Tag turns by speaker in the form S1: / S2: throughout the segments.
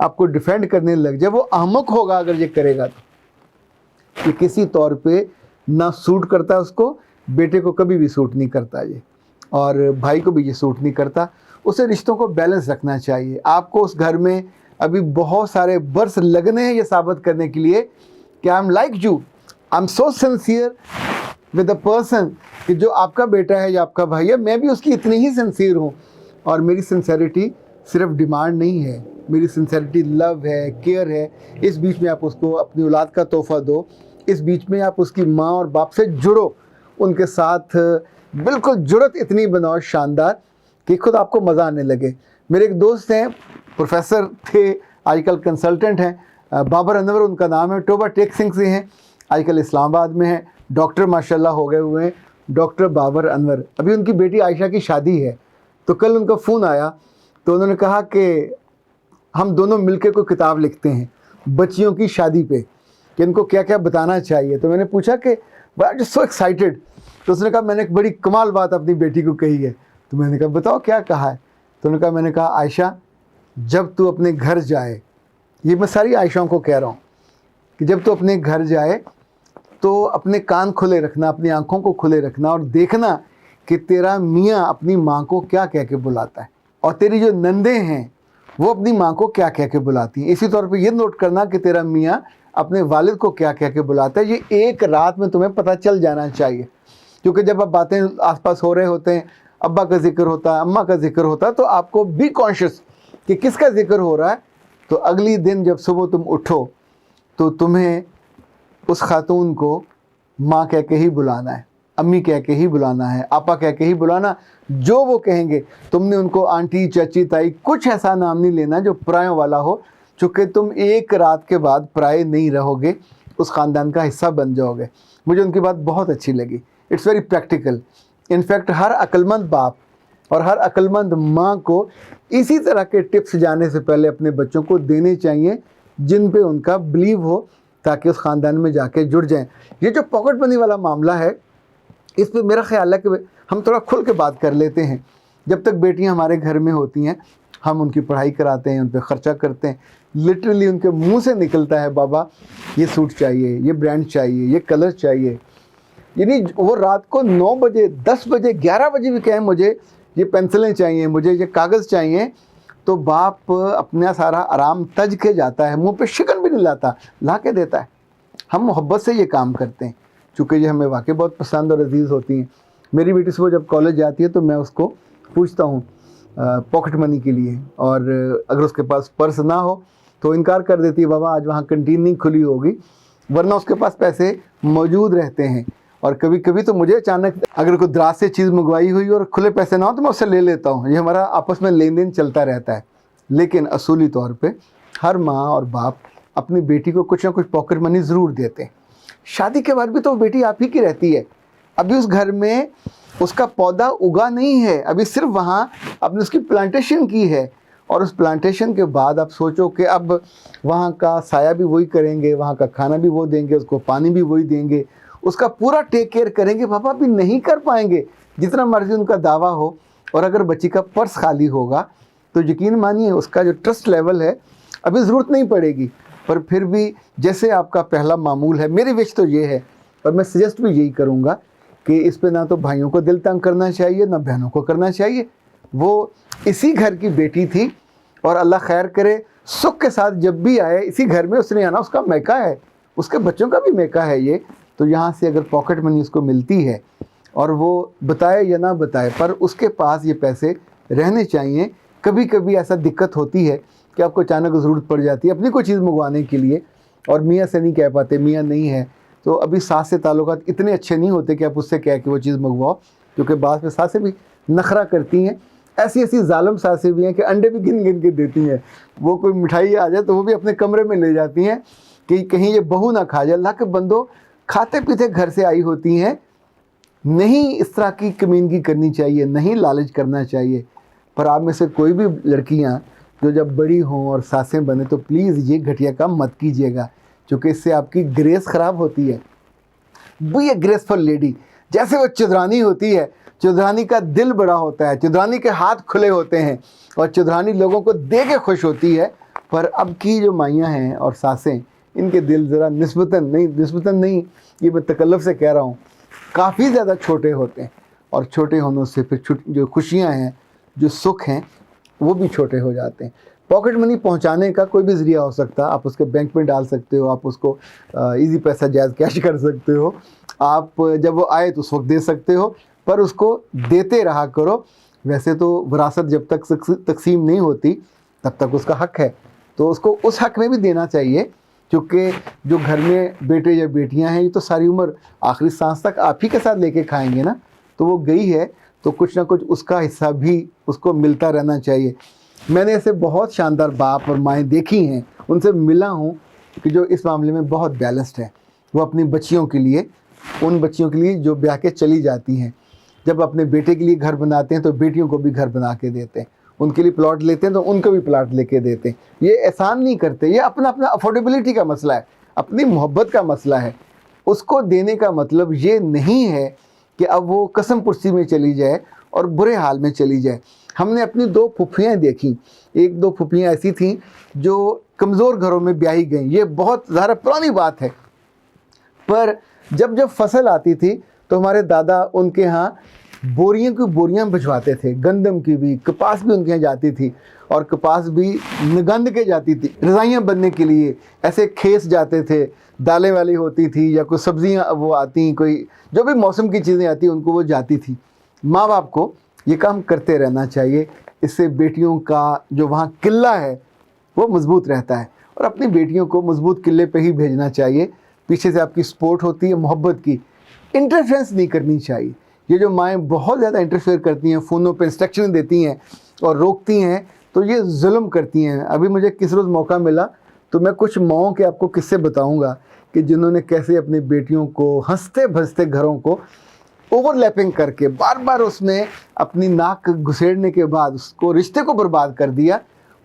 S1: آپ کو ڈیفینڈ کرنے لگ جائے، وہ احمق ہوگا اگر یہ کرے گا تو۔ یہ کسی طور پہ نہ سوٹ کرتا اس کو، بیٹے کو کبھی بھی سوٹ نہیں کرتا یہ، اور بھائی کو بھی یہ سوٹ نہیں کرتا۔ اسے رشتوں کو بیلنس رکھنا چاہیے۔ آپ کو اس گھر میں ابھی بہت سارے برس لگنے ہیں یہ ثابت کرنے کے لیے کہ I am like you, I am so sincere with a person, کہ جو آپ کا بیٹا ہے یا آپ کا بھائی ہے، میں بھی اس کی اتنی ہی سنسیئر ہوں، اور میری سنسیئرٹی صرف ڈیمانڈ نہیں ہے، میری سنسیئرٹی لو ہے، کیئر ہے۔ اس بیچ میں آپ اس کو اپنی اولاد کا تحفہ دو، اس بیچ میں آپ اس کی ماں اور باپ سے جڑو، ان کے ساتھ بالکل جڑت اتنی بناؤ شاندار کہ خود آپ کو مزہ آنے لگے۔ میرے ایک دوست ہیں، پروفیسر تھے، آج کل کنسلٹنٹ ہیں، بابر انور ان کا نام ہے، ٹوبا ٹیک سنگھ سے ہیں، آج کل اسلام آباد میں ہیں، ڈاکٹر ماشاءاللہ ہو گئے ہوئے ہیں، ڈاکٹر بابر انور۔ ابھی ان کی بیٹی عائشہ کی شادی ہے، تو کل ان کا فون آیا تو انہوں نے کہا کہ ہم دونوں مل کے کوئی کتاب لکھتے ہیں بچیوں کی شادی پہ، کہ ان کو کیا کیا بتانا چاہیے۔ تو میں نے پوچھا کہ سو ایکسائٹیڈ، تو اس نے کہا میں نے ایک بڑی کمال بات اپنی بیٹی کو کہی ہے۔ تو میں نے کہا بتاؤ کیا کہا ہے؟ تو انہوں نے کہا میں نے کہا عائشہ، جب تو اپنے گھر جائے، یہ میں ساری عائشاؤں کو کہہ رہا ہوں، کہ جب تو اپنے گھر جائے تو اپنے کان کھلے رکھنا، اپنی آنکھوں کو کھلے رکھنا، اور دیکھنا کہ تیرا میاں اپنی ماں کو کیا کہہ کے بلاتا ہے، اور تیری جو نندیں ہیں وہ اپنی ماں کو کیا کہہ کے بلاتی ہیں۔ اسی طور پہ یہ نوٹ کرنا کہ تیرا میاں اپنے والد کو کیا کہہ کے بلاتا ہے۔ یہ ایک رات میں تمہیں پتہ چل جانا چاہیے، کیونکہ جب آپ باتیں آس پاس ہو رہے ہوتے ہیں، ابا کا ذکر ہوتا ہے، اماں کا ذکر ہوتا ہے، تو آپ کو بی کانشیس کہ کس کا ذکر ہو رہا ہے۔ تو اگلی دن جب صبح تم اٹھو تو تمہیں اس خاتون کو ماں کہہ کے ہی بلانا ہے، امی کہہ کے ہی بلانا ہے، آپا کہہ کے ہی بلانا، جو وہ کہیں گے۔ تم نے ان کو آنٹی، چچی، تائی، کچھ ایسا نام نہیں لینا جو پرایوں والا ہو، چونکہ تم ایک رات کے بعد پرائے نہیں رہو گے، اس خاندان کا حصہ بن جاؤ گے۔ مجھے ان کی بات بہت اچھی لگی، اٹس ویری پریکٹیکل۔ انفیکٹ ہر عقلمند باپ اور ہر عقلمند ماں کو اسی طرح کے ٹپس جانے سے پہلے اپنے بچوں کو دینے چاہیے، جن پہ ان کا بلیو ہو، تاکہ اس خاندان میں جا کے جڑ جائیں۔ یہ جو پاکٹ منی والا معاملہ ہے، اس پہ میرا خیال ہے کہ ہم تھوڑا کھل کے بات کر لیتے ہیں۔ جب تک بیٹیاں ہمارے گھر میں ہوتی ہیں، ہم ان کی پڑھائی کراتے ہیں، ان پہ خرچہ کرتے ہیں، لٹرلی ان کے منہ سے نکلتا ہے بابا یہ سوٹ چاہیے، یہ برانڈ چاہیے، یہ کلر چاہیے، یعنی وہ رات کو 9 بجے، 10 بجے، 11 بجے بھی کہیں مجھے یہ پینسلیں چاہیے، مجھے یہ کاغذ چاہیے، تو باپ اپنا سارا آرام تج کے جاتا ہے، منہ پہ شکن بھی نہیں لاتا، لا کے دیتا ہے۔ ہم محبت سے یہ کام کرتے ہیں، چونکہ یہ ہمیں واقعی بہت پسند اور عزیز ہوتی ہیں۔ میری بیٹی صبح جب کالج جاتی ہے تو میں اس کو پوچھتا ہوں پاکٹ منی کے لیے، اور اگر اس کے پاس پرس نہ ہو تو انکار کر دیتی ہے، بابا آج وہاں کنٹین نہیں کھلی ہوگی، ورنہ اس کے پاس پیسے موجود رہتے ہیں۔ اور کبھی کبھی تو مجھے اچانک اگر کوئی دراز سے چیز منگوائی ہوئی اور کھلے پیسے نہ ہو تو میں اس سے لے لیتا ہوں، یہ ہمارا آپس میں لین دین چلتا رہتا ہے۔ لیکن اصولی طور پہ ہر ماں اور باپ اپنی بیٹی کو کچھ نہ کچھ پاکٹ منی ضرور دیتے ہیں۔ شادی کے بعد بھی تو بیٹی آپ ہی کی رہتی ہے، ابھی اس گھر میں اس کا پودا اگا نہیں ہے، ابھی صرف وہاں آپ نے اس کی پلانٹیشن کی ہے، اور اس پلانٹیشن کے بعد آپ سوچو کہ اب وہاں کا سایہ بھی وہی کریں گے، وہاں کا کھانا بھی وہ دیں گے، اس کو پانی بھی وہی دیں گے، اس کا پورا ٹیک کیئر کریں گے۔ پاپا بھی نہیں کر پائیں گے جتنا مرضی ان کا دعویٰ ہو، اور اگر بچی کا پرس خالی ہوگا تو یقین مانیے اس کا جو ٹرسٹ لیول ہے ابھی ضرورت نہیں پڑے گی، پر پھر بھی جیسے آپ کا پہلا معمول ہے، میری وش تو یہ ہے، اور میں سجیسٹ بھی یہی کروں گا کہ اس پہ نہ تو بھائیوں کو دل تنگ کرنا چاہیے، نہ بہنوں کو کرنا چاہیے۔ وہ اسی گھر کی بیٹی تھی، اور اللہ خیر کرے سکھ کے ساتھ جب بھی آئے اسی گھر میں اس نے آنا، اس کا میکہ ہے، اس کے بچوں کا بھی میکہ ہے یہ، تو یہاں سے اگر پاکٹ منی اس کو ملتی ہے، اور وہ بتائے یا نہ بتائے پر اس کے پاس یہ پیسے رہنے چاہیے۔ کبھی کبھی ایسا دقت ہوتی ہے کہ آپ کو اچانک ضرورت پڑ جاتی ہے اپنی کوئی چیز منگوانے کے لیے، اور میاں سے نہیں کہہ پاتے، میاں نہیں ہے، تو ابھی ساس سے تعلقات اتنے اچھے نہیں ہوتے کہ آپ اس سے کہہ کے وہ چیز منگواؤ، کیونکہ بعض میں ساسیں بھی نخرہ کرتی ہیں، ایسی ظالم ساسیں بھی ہیں کہ انڈے بھی گن گن کے دیتی ہیں، وہ کوئی مٹھائی آ جائے تو وہ بھی اپنے کمرے میں لے جاتی ہیں کہ کہیں یہ بہو نہ کھا جائے۔ اللہ کے بندو، کھاتے پیتے گھر سے آئی ہوتی ہیں، نہیں اس طرح کی کمینگی کرنی چاہیے، نہیں لالچ کرنا چاہیے۔ پر آپ میں سے کوئی بھی لڑکیاں جو جب بڑی ہوں اور ساسیں بنیں تو پلیز یہ گھٹیا کام مت کیجیے گا، کیونکہ اس سے آپ کی گریس خراب ہوتی ہے۔ بی اے گریسفل لیڈی، جیسے وہ چودرانی ہوتی ہے، چودرانی کا دل بڑا ہوتا ہے، چودرانی کے ہاتھ کھلے ہوتے ہیں، اور چودرانی لوگوں کو دے کے خوش ہوتی ہے۔ پر اب کی جو مائیاں ہیں اور ساسیں، ان کے دل ذرا نسبتاً نہیں، یہ میں تکلف سے کہہ رہا ہوں، کافی زیادہ چھوٹے ہوتے ہیں، اور چھوٹے ہونے سے پھر جو خوشیاں ہیں، جو سکھ ہیں، وہ بھی چھوٹے ہو جاتے ہیں۔ پاکٹ منی پہنچانے کا کوئی بھی ذریعہ ہو سکتا ہے، آپ اس کے بینک میں ڈال سکتے ہو، آپ اس کو ایزی پیسہ جائز کیش کر سکتے ہو، آپ جب وہ آئے تو اس وقت دے سکتے ہو، پر اس کو دیتے رہا کرو۔ ویسے تو وراثت جب تک تقسیم نہیں ہوتی تب تک اس کا حق ہے، تو اس کو اس حق میں بھی دینا چاہیے، کیونکہ جو گھر میں بیٹے یا بیٹیاں ہیں یہ تو ساری عمر آخری سانس تک آپ ہی کے ساتھ لے کے کھائیں گے نا، تو وہ گئی ہے تو کچھ نہ کچھ اس کا حصہ بھی اس کو ملتا رہنا چاہیے۔ میں نے ایسے بہت شاندار باپ اور مائیں دیکھی ہیں، ان سے ملا ہوں کہ جو اس معاملے میں بہت بیلنسڈ ہے۔ وہ اپنی بچیوں کے لیے، ان بچیوں کے لیے جو بیاہ کے چلی جاتی ہیں، جب اپنے بیٹے کے لیے گھر بناتے ہیں تو بیٹیوں کو بھی گھر بنا کے دیتے ہیں، ان کے لیے پلاٹ لیتے ہیں تو ان کو بھی پلاٹ لے کے دیتے ہیں۔ یہ احسان نہیں کرتے، یہ اپنا افورڈیبلٹی کا مسئلہ ہے، اپنی محبت کا مسئلہ ہے۔ اس کو دینے کا مطلب یہ نہیں ہے کہ اب وہ قسم پرسی میں چلی جائے اور برے حال میں چلی جائے۔ ہم نے اپنی 2 پھپھیاں دیکھیں، 1-2 پھپھیاں ایسی تھیں جو کمزور گھروں میں بیاہی گئیں، یہ بہت ظاہر پرانی بات ہے، پر جب فصل آتی تھی تو ہمارے دادا ان کے ہاں بوریاں کی بوریاں بھجواتے تھے، گندم کی بھی، کپاس بھی ان کے یہاں جاتی تھی، اور کپاس بھی نگند کے جاتی تھی رضائیاں بننے کے لیے، ایسے کھیس جاتے تھے، دالیں والی ہوتی تھی یا کوئی سبزیاں وہ آتی، کوئی جو بھی موسم کی چیزیں آتی ان کو وہ جاتی تھی۔ ماں باپ کو یہ کام کرتے رہنا چاہیے، اس سے بیٹیوں کا جو وہاں قلعہ ہے وہ مضبوط رہتا ہے، اور اپنی بیٹیوں کو مضبوط قلعے پہ ہی بھیجنا چاہیے۔ پیچھے سے آپ کی سپورٹ ہوتی ہے محبت کی، انٹرفیرنس نہیں کرنی چاہیے۔ یہ جو مائیں بہت زیادہ انٹرفیئر کرتی ہیں، فونوں پہ انسٹرکشن دیتی ہیں اور روکتی ہیں، تو یہ ظلم کرتی ہیں۔ ابھی مجھے کس روز موقع ملا تو میں کچھ ماؤں کے آپ کو قصے بتاؤں گا کہ جنہوں نے کیسے اپنی بیٹیوں کو ہنستے بھنستے گھروں کو اوور لیپنگ کر کے بار بار اس میں اپنی ناک گھسیڑنے کے بعد اس کو رشتے کو برباد کر دیا۔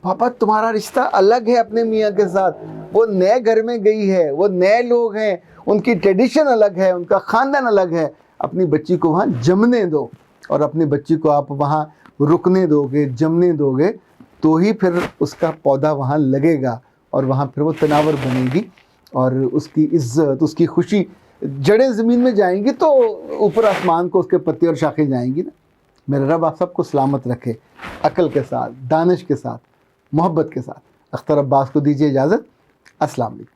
S1: پاپا تمہارا رشتہ الگ ہے اپنے میاں کے ساتھ، وہ نئے گھر میں گئی ہے، وہ نئے لوگ ہیں، ان کی ٹریڈیشن الگ ہے، ان کا خاندان الگ ہے۔ اپنی بچی کو وہاں جمنے دو، اور اپنی بچی کو آپ وہاں رکنے دو گے، جمنے دو گے، تو ہی پھر اس کا پودا وہاں لگے گا، اور وہاں پھر وہ تناور بنے گی، اور اس کی عزت، اس کی خوشی، جڑیں زمین میں جائیں گی تو اوپر آسمان کو اس کے پتے اور شاخیں جائیں گی نا۔ میرا رب آپ سب کو سلامت رکھے، عقل کے ساتھ، دانش کے ساتھ، محبت کے ساتھ۔ اختر عباس کو دیجیے اجازت۔ السلام علیکم۔